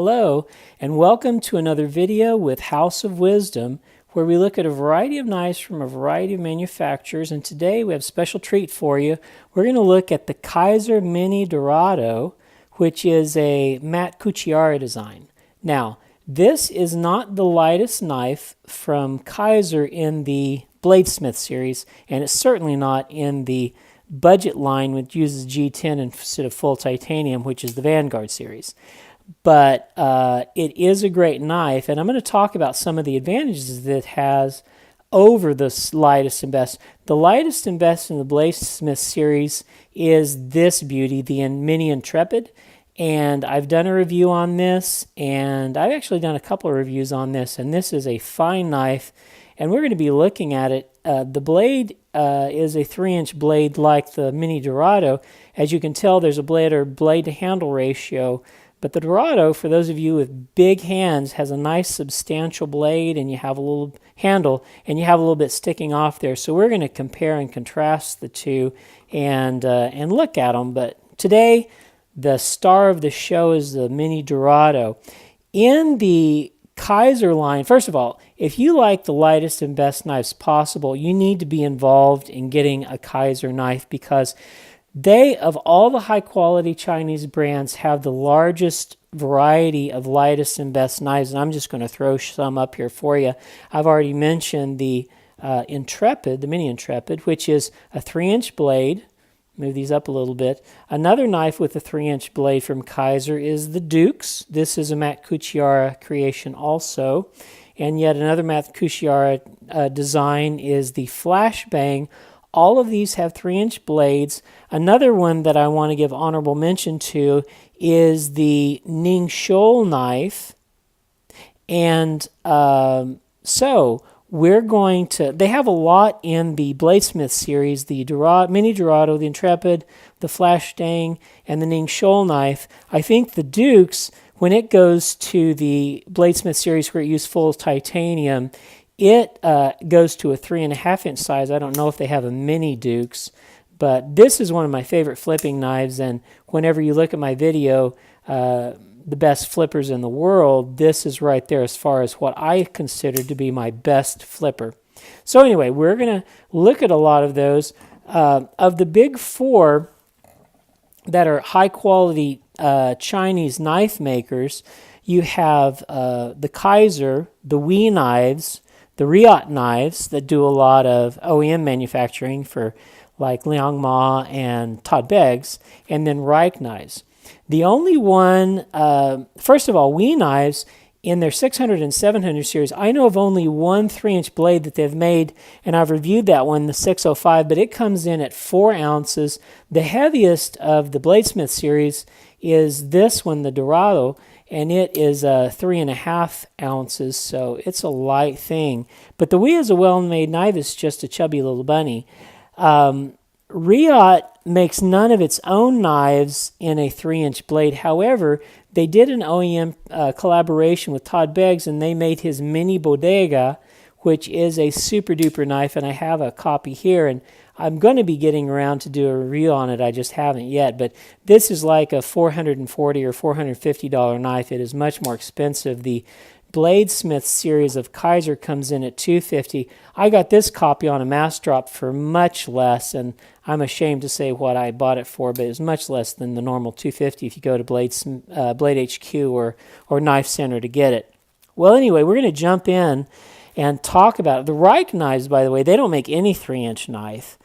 Hello, and welcome to another video with House of Wisdom, where we look at a variety of knives from a variety of manufacturers. And today we have a special treat for you. We're going to look at the Kizer Mini Dorado, which is a matte Cucchiara design. Now, this is not the lightest knife from Kizer in the Bladesmith series, and it's certainly not in the budget line, which uses G10 instead of full titanium, which is the Vanguard series. But it is a great knife, and I'm going to talk about some of the advantages that it has over the lightest and best. The lightest and best in the Bladesmith series is this beauty, the Mini Intrepid, and I've done a review on this, and I've actually done a couple of reviews on this, and this is a fine knife, and we're going to be looking at it. The blade is a 3-inch blade like the Mini Dorado. As you can tell, there's a blade to handle ratio. But the Dorado, for those of you with big hands, has a nice substantial blade, and you have a little handle, and you have a little bit sticking off there. So we're going to compare and contrast the two and look at them. But today, the star of the show is the Mini Dorado. In the Kizer line, first of all, if you like the lightest and best knives possible, you need to be involved in getting a Kizer knife, because they, of all the high-quality Chinese brands, have the largest variety of lightest and best knives, and I'm just going to throw some up here for you. I've already mentioned the Intrepid, the Mini Intrepid, which is a 3-inch blade. Move these up a little bit. Another knife with a 3-inch blade from Kizer is the Dukes. This is a matte Cucchiara creation also. And yet another matte Cucchiara design is the Flashbang. All of these have 3-inch blades. Another one that I want to give honorable mention to is the Ningxuo knife. And so we're going to, they have a lot in the Bladesmith series, the Mini Dorado, the Intrepid, the Flashbang, and the Ningxuo knife. I think the Dukes, when it goes to the Bladesmith series where it used full titanium, it goes to a 3.5-inch size. I don't know if they have a Mini Dukes, but this is one of my favorite flipping knives, and whenever you look at my video, the best flippers in the world, this is right there as far as what I consider to be my best flipper. So anyway, we're going to look at a lot of those. Of the big four that are high-quality Chinese knife makers, you have the Kizer, the Wee knives, the Riot knives that do a lot of OEM manufacturing for like Liangma and Todd Beggs, and then Reich knives. The only one, first of all, Wee knives, in their 600 and 700 series, I know of only one 3-inch blade that they've made, and I've reviewed that one, the 605, but it comes in at 4 ounces. The heaviest of the Bladesmith series is this one, the Dorado, and it is 3.5 ounces, so it's a light thing. But the Wee is a well-made knife. It's just a chubby little bunny. Riot makes none of its own knives in a 3-inch blade. However, they did an OEM collaboration with Todd Beggs, and they made his Mini Bodega, which is a super-duper knife, and I have a copy here, and I'm going to be getting around to do a review on it. I just haven't yet, but this is like a $440 or $450 knife. It is much more expensive. The Bladesmith series of Kizer comes in at $250. I got this copy on a mass drop for much less, and I'm ashamed to say what I bought it for, but it was much less than the normal $250 if you go to Blade HQ or Knife Center to get it. Well, anyway, we're going to jump in and talk about it. The Reich knives, by the way, they don't make any 3-inch knife.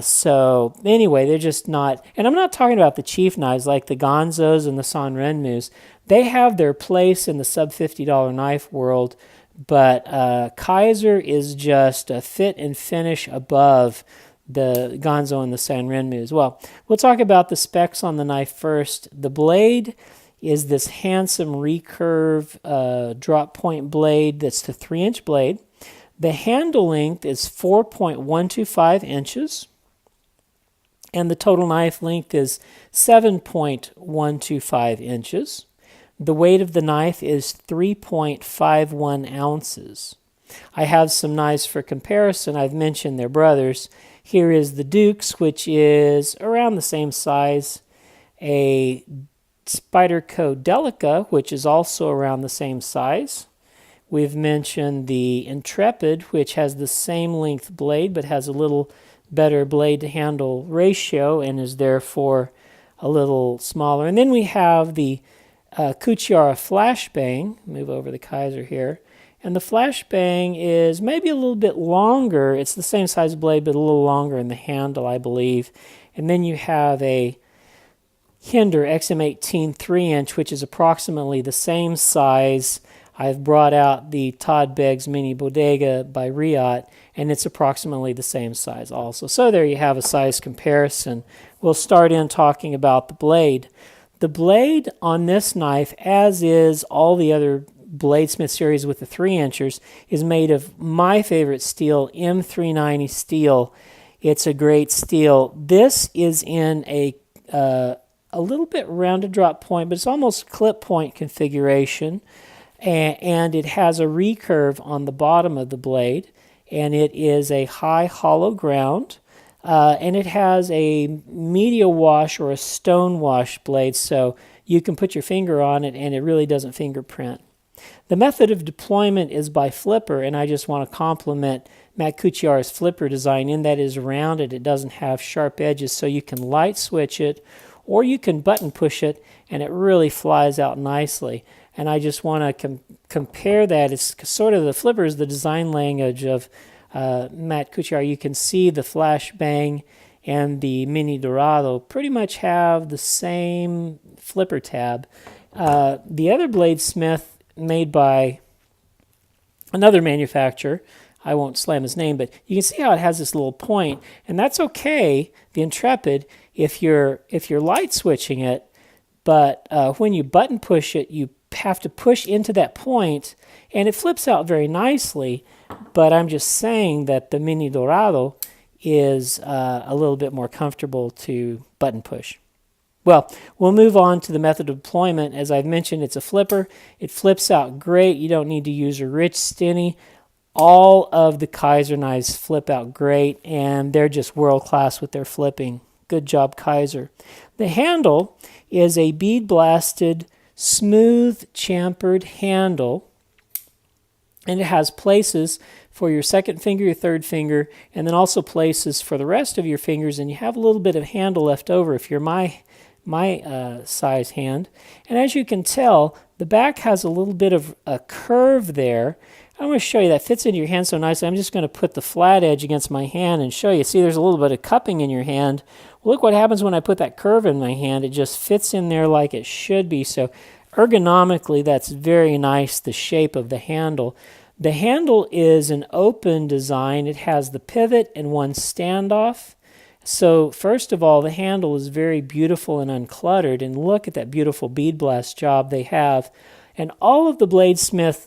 So anyway, they're just not, and I'm not talking about the cheap knives like the Gonzos and the Sanrenmus. They have their place in the sub-$50 knife world, but Kizer is just a fit and finish above the Gonzo and the Sanrenmus. Well, we'll talk about the specs on the knife first. The blade is this handsome recurve drop point blade that's the 3-inch blade. The handle length is 4.125 inches, and the total knife length is 7.125 inches. The weight of the knife is 3.51 ounces. I have some knives for comparison. I've mentioned their brothers. Here is the Dukes, which is around the same size. A Spyderco Delica, which is also around the same size. We've mentioned the Intrepid, which has the same length blade but has a little better blade to handle ratio and is therefore a little smaller. And then we have the Cucchiara Flashbang. Move over the Kizer here. And the Flashbang is maybe a little bit longer. It's the same size blade, but a little longer in the handle, I believe. And then you have a Hinder XM18 3-inch, which is approximately the same size. I've brought out the Todd Beggs Mini Bodega by Riot, and it's approximately the same size also. So there you have a size comparison. We'll start in talking about the blade. The blade on this knife, as is all the other Bladesmith series with the 3-inchers, is made of my favorite steel, M390 steel. It's a great steel. This is in a little bit rounded drop point, but it's almost clip point configuration. And it has a recurve on the bottom of the blade, and it is a high hollow ground, and it has a media wash or a stone wash blade, so you can put your finger on it and it really doesn't fingerprint. The method of deployment is by flipper, and I just want to compliment Matt Cucchiara's flipper design in that it is rounded. It doesn't have sharp edges, so you can light switch it or you can button push it and it really flies out nicely. And I just want to compare that. It's sort of the flipper is the design language of Matt Cucchiara. You can see the Flashbang and the Mini Dorado pretty much have the same flipper tab. The other Bladesmith made by another manufacturer, I won't slam his name, but you can see how it has this little point, and that's okay, the Intrepid, if you're light switching it, but when you button push it, you have to push into that point, and it flips out very nicely. But I'm just saying that the Mini Dorado is a little bit more comfortable to button push. Well, we'll move on to the method of deployment. As I've mentioned, it's a flipper. It flips out great. You don't need to use a rich stinny. All of the Kizer knives flip out great, and they're just world-class with their flipping. Good job, Kizer. The handle is a bead-blasted, smooth, chamfered handle, and it has places for your second finger, your third finger, and then also places for the rest of your fingers, and you have a little bit of handle left over if you're my size hand. And as you can tell, the back has a little bit of a curve there. I'm going to show you that fits into your hand so nicely. I'm just going to put the flat edge against my hand and show you. See, there's a little bit of cupping in your hand. Well, look what happens when I put that curve in my hand. It just fits in there like it should be. So ergonomically, that's very nice, the shape of the handle. The handle is an open design. It has the pivot and one standoff. So first of all, the handle is very beautiful and uncluttered. And look at that beautiful bead blast job they have. And all of the Bladesmith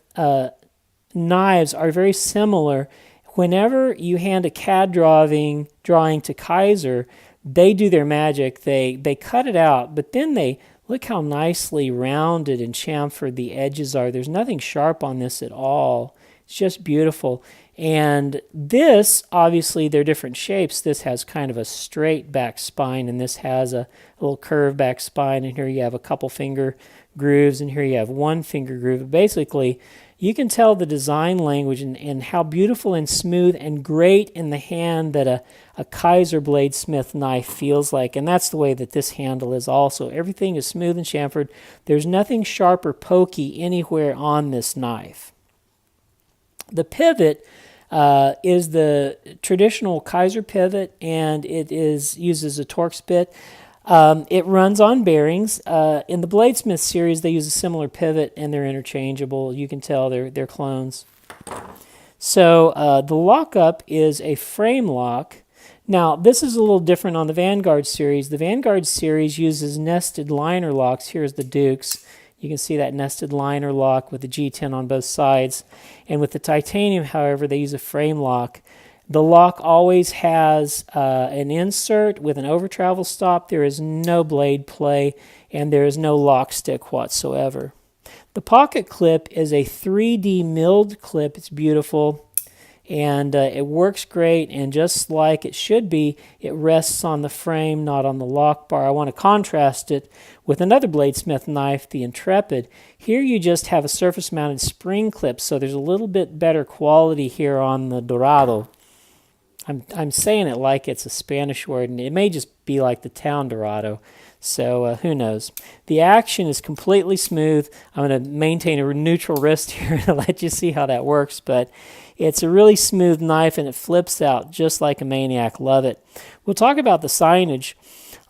knives are very similar. Whenever you hand a CAD drawing to Kizer, they do their magic. They cut it out, but then they look how nicely rounded and chamfered the edges are. There's nothing sharp on this at all. It's just beautiful. And this, obviously, they're different shapes. This has kind of a straight back spine, and this has a little curved back spine. And here you have a couple finger grooves, and here you have one finger groove. But basically, you can tell the design language and how beautiful and smooth and great in the hand that a Kizer Bladesmith knife feels like. And that's the way that this handle is also. Everything is smooth and chamfered. There's nothing sharp or pokey anywhere on this knife. The pivot is the traditional Kizer pivot, and it uses a Torx bit. It runs on bearings. In the Bladesmith series, they use a similar pivot, and they're interchangeable. You can tell they're clones. So the lockup is a frame lock. Now, this is a little different on the Vanguard series. The Vanguard series uses nested liner locks. Here's the Dukes. You can see that nested liner lock with the G10 on both sides. And with the titanium, however, they use a frame lock. The lock always has an insert with an over-travel stop. There is no blade play, and there is no lock stick whatsoever. The pocket clip is a 3D milled clip. It's beautiful. and it works great, and just like it should be, it rests on the frame, not on the lock bar. I want to contrast it with another bladesmith knife, the Intrepid. Here you just have a surface mounted spring clip, so there's a little bit better quality here on the Dorado. I'm saying it like it's a Spanish word, and it may just be like the town Dorado, so who knows. The action is completely smooth. I'm going to maintain a neutral wrist here to let you see how that works, but it's a really smooth knife, and it flips out just like a maniac. Love it. We'll talk about the signage.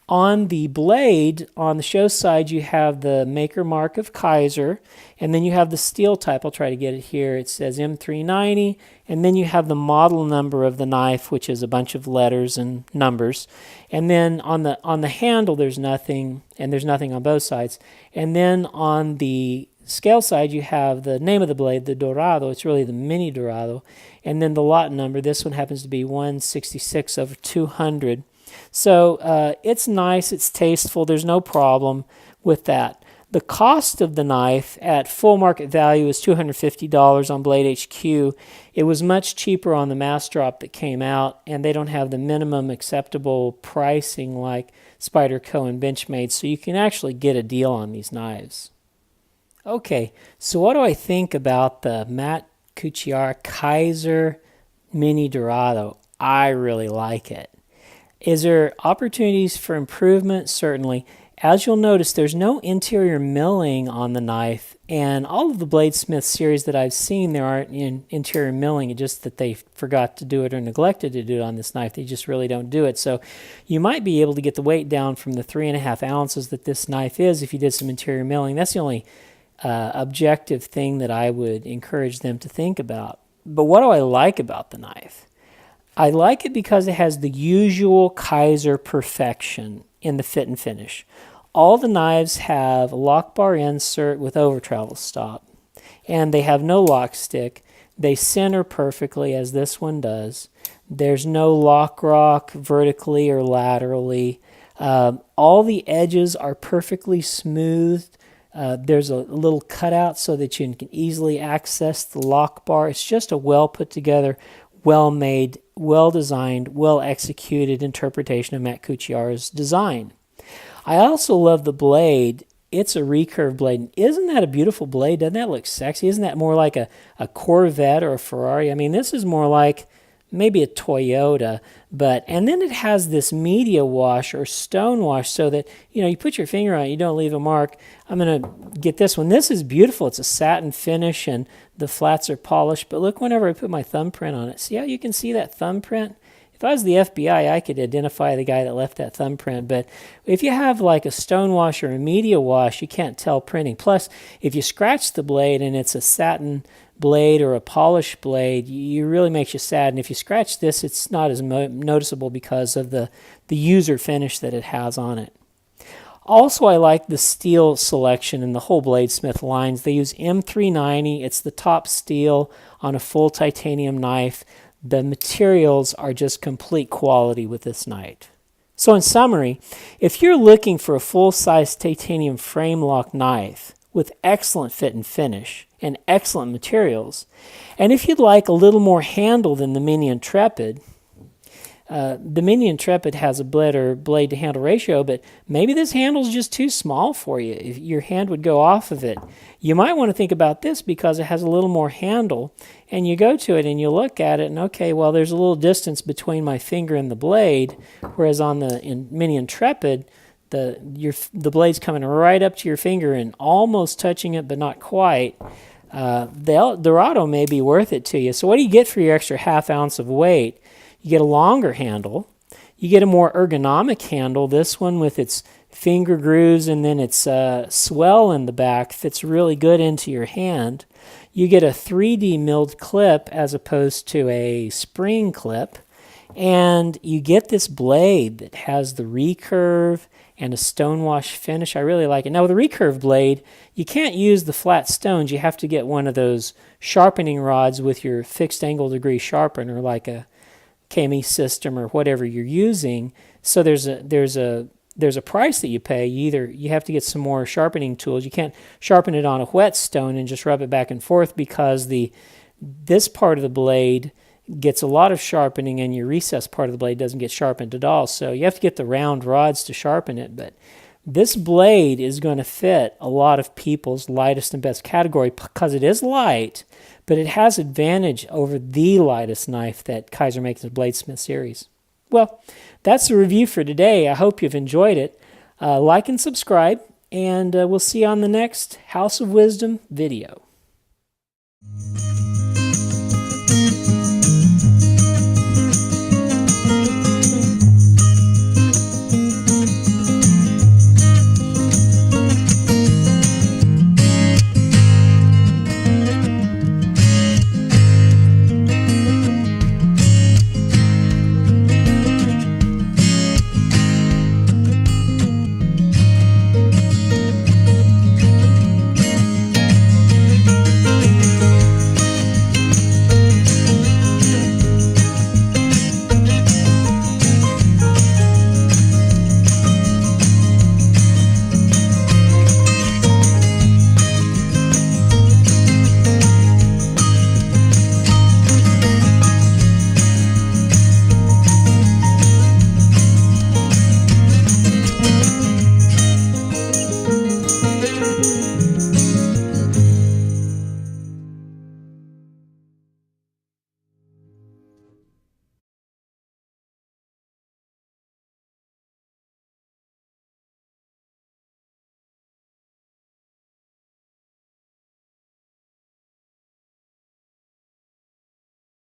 On the blade, on the show side, you have the maker mark of Kizer, and then you have the steel type. I'll try to get it here. It says M390, and then you have the model number of the knife, which is a bunch of letters and numbers. And then on the handle, there's nothing, and there's nothing on both sides. And then on the scale side, you have the name of the blade, the Dorado. It's really the Mini Dorado. And then the lot number. This one happens to be 166/200. So it's nice, it's tasteful, there's no problem with that. The cost of the knife at full market value is $250 on Blade HQ. It was much cheaper on the mass drop that came out, and they don't have the minimum acceptable pricing like Spyderco and Benchmade, so you can actually get a deal on these knives. Okay, so what do I think about the matte Cucchiara Kizer Mini Dorado? I really like it. Is there opportunities for improvement? Certainly. As you'll notice, there's no interior milling on the knife, and all of the Bladesmith series that I've seen, there aren't interior milling. It's just that they forgot to do it or neglected to do it on this knife. They just really don't do it. So you might be able to get the weight down from the 3.5 ounces that this knife is if you did some interior milling. That's the only objective thing that I would encourage them to think about. But what do I like about the knife? I like it because it has the usual Kizer perfection in the fit and finish. All the knives have a lock bar insert with over travel stop, and they have no lock stick. They center perfectly, as this one does. There's no lock rock vertically or laterally. All the edges are perfectly smoothed. There's a little cutout so that you can easily access the lock bar. It's just a well put together, well-made, well-designed, well-executed interpretation of Matt Cucchiara's design. I also love the blade. It's a recurve blade. Isn't that a beautiful blade? Doesn't that look sexy? Isn't that more like a Corvette or a Ferrari? I mean, this is more like maybe a Toyota, and then it has this media wash or stone wash so that, you put your finger on it, you don't leave a mark. I'm going to get this one. This is beautiful. It's a satin finish, and the flats are polished, but look whenever I put my thumbprint on it. See how you can see that thumbprint? If I was the FBI, I could identify the guy that left that thumbprint, but if you have like a stone wash or a media wash, you can't tell printing. Plus, if you scratch the blade and it's a satin blade or a polished blade, it really makes you sad. And if you scratch this, it's not as noticeable because of the user finish that it has on it. Also, I like the steel selection in the whole Bladesmith lines. They use M390. It's the top steel on a full titanium knife. The materials are just complete quality with this knife. So in summary, if you're looking for a full-size titanium frame lock knife with excellent fit and finish and excellent materials, and if you'd like a little more handle than the Mini Intrepid, the Mini Intrepid has a blade to handle ratio, but maybe this handle's just too small for you. If your hand would go off of it. You might want to think about this because it has a little more handle, and you go to it and you look at it and okay, well, there's a little distance between my finger and the blade, whereas on the Mini Intrepid, the blade's coming right up to your finger and almost touching it, but not quite. The Dorado may be worth it to you. So what do you get for your extra half ounce of weight? You get a longer handle. You get a more ergonomic handle. This one with its finger grooves and then its swell in the back fits really good into your hand. You get a 3D milled clip as opposed to a spring clip. And you get this blade that has the recurve and a stonewash finish. I really like it. Now with a recurve blade, you can't use the flat stones. You have to get one of those sharpening rods with your fixed angle degree sharpener, like a KME system or whatever you're using. So there's a price that you pay. You have to get some more sharpening tools. You can't sharpen it on a whetstone and just rub it back and forth because this part of the blade gets a lot of sharpening, and your recessed part of the blade doesn't get sharpened at all. So you have to get the round rods to sharpen it. But this blade is going to fit a lot of people's lightest and best category because it is light, but it has advantage over the lightest knife that Kizer makes in the Bladesmith series. Well, that's the review for today. I hope you've enjoyed it. Like and subscribe, and we'll see you on the next House of Wisdom video.